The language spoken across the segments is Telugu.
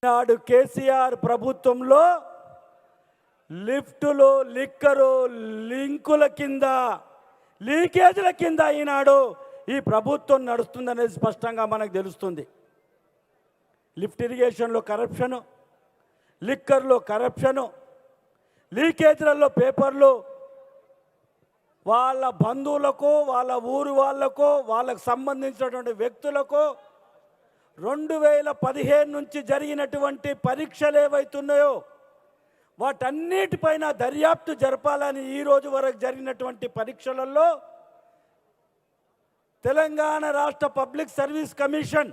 నాడు కేసీఆర్ ప్రభుత్వంలో లిఫ్టులు లిక్కరు లింకుల కింద లీకేజీల కింద ఈనాడు ఈ ప్రభుత్వం నడుస్తుందనేది స్పష్టంగా మనకు తెలుస్తుంది. లిఫ్ట్ ఇరిగేషన్లో కరప్షను, లిక్కర్లో కరప్షను, లీకేజీలలో పేపర్లు వాళ్ళ బంధువులకు, వాళ్ళ ఊరు వాళ్లకు, వాళ్ళకు సంబంధించినటువంటి వ్యక్తులకు 2015 నుంచి జరిగినటువంటి పరీక్షలు ఏవైతున్నాయో వాటన్నిటిపైన దర్యాప్తు జరపాలని ఈ రోజు వరకు జరిగినటువంటి పరీక్షలలో తెలంగాణ రాష్ట్ర పబ్లిక్ సర్వీస్ కమిషన్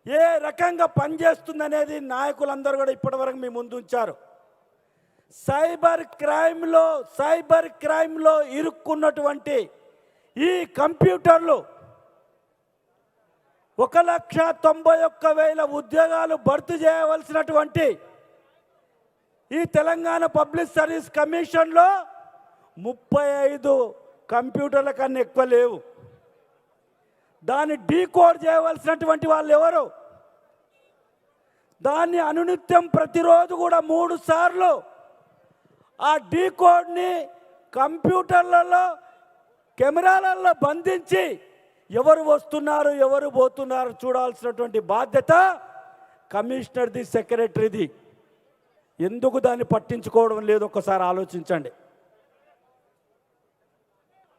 ఏ రకంగా పనిచేస్తుందనేది నాయకులందరూ కూడా ఇప్పటివరకు మీ ముందు ఉంచారు. సైబర్ క్రైమ్లో ఇరుక్కున్నటువంటి ఈ కంప్యూటర్లు 1,91,000 ఉద్యోగాలు భర్తీ చేయవలసినటువంటి ఈ తెలంగాణ పబ్లిక్ సర్వీస్ కమిషన్లో 35 కంప్యూటర్ల కన్నా ఎక్కువ లేవు. దాన్ని డీకోడ్ చేయవలసినటువంటి వాళ్ళు ఎవరు? దాన్ని అనునిత్యం ప్రతిరోజు కూడా 3 సార్లు ఆ డీకోడ్ని కంప్యూటర్లలో కెమెరాలలో బంధించి ఎవరు వస్తున్నారు ఎవరు పోతున్నారు చూడాల్సినటువంటి బాధ్యత కమిషనర్ది, సెక్రటరీది. ఎందుకు దాన్ని పట్టించుకోవడం లేదు ఒక్కసారి ఆలోచించండి.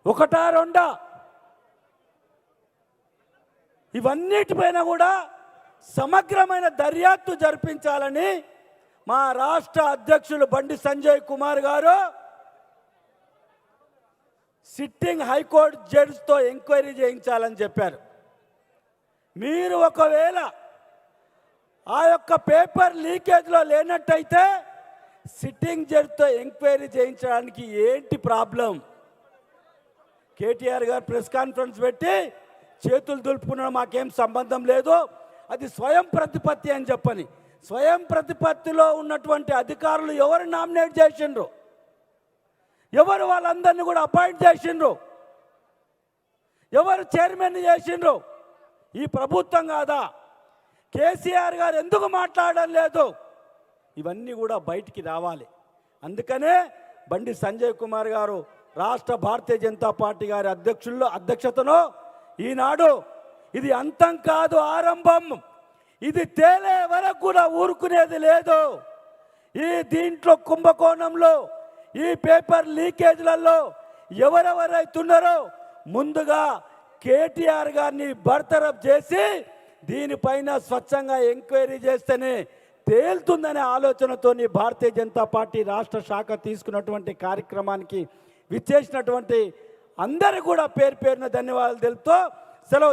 ఒకటా రెండా? ఇవన్నిటిపైన కూడా సమగ్రమైన దర్యాప్తు జరిపించాలని మా రాష్ట్ర అధ్యక్షులు బండి సంజయ్ కుమార్ గారు సిట్టింగ్ హైకోర్టు జడ్జితో ఎంక్వైరీ చేయించాలని చెప్పారు. మీరు ఒకవేళ ఆ యొక్క పేపర్ లీకేజ్లో లేనట్టయితే సిట్టింగ్ జడ్జితో ఎంక్వైరీ చేయించడానికి ఏంటి ప్రాబ్లం? కేటీఆర్ గారు ప్రెస్ కాన్ఫరెన్స్ పెట్టి చేతులు దులుపుకున్న మాకేం సంబంధం లేదు, అది స్వయం ప్రతిపత్తి అని చెప్పని. స్వయం ప్రతిపత్తిలో ఉన్నటువంటి అధికారులు ఎవరు నామినేట్ చేసిండ్రు? ఎవరు వాళ్ళందరినీ కూడా అపాయింట్ చేసిండ్రు? ఎవరు చైర్మన్ చేసిండ్రు? ఈ ప్రభుత్వం కాదా? కేసీఆర్ గారు ఎందుకు మాట్లాడడం లేదు? ఇవన్నీ కూడా బయటికి రావాలి. అందుకనే బండి సంజయ్ కుమార్ గారు రాష్ట్ర భారతీయ జనతా పార్టీ గారి అధ్యక్షతను ఈనాడు ఇది అంతం కాదు, ఆరంభం. ఇది తేలే వరకు కూడా ఊరుకునేది లేదు. దీంట్లో కుంభకోణంలో, ఈ పేపర్ లీకేజ్లలో ఎవరెవరైతున్నారో ముందుగా కేటీఆర్ గారిని బర్తరఫ్ చేసి దీనిపైన స్వచ్ఛంగా ఎంక్వైరీ చేస్తేనే తేలుతుందనే ఆలోచనతో భారతీయ జనతా పార్టీ రాష్ట్ర శాఖ తీసుకున్నటువంటి కార్యక్రమానికి విచ్చేసినటువంటి అందరూ కూడా పేరు పేరున ధన్యవాదాలు తెలుపుతూ సెలవు.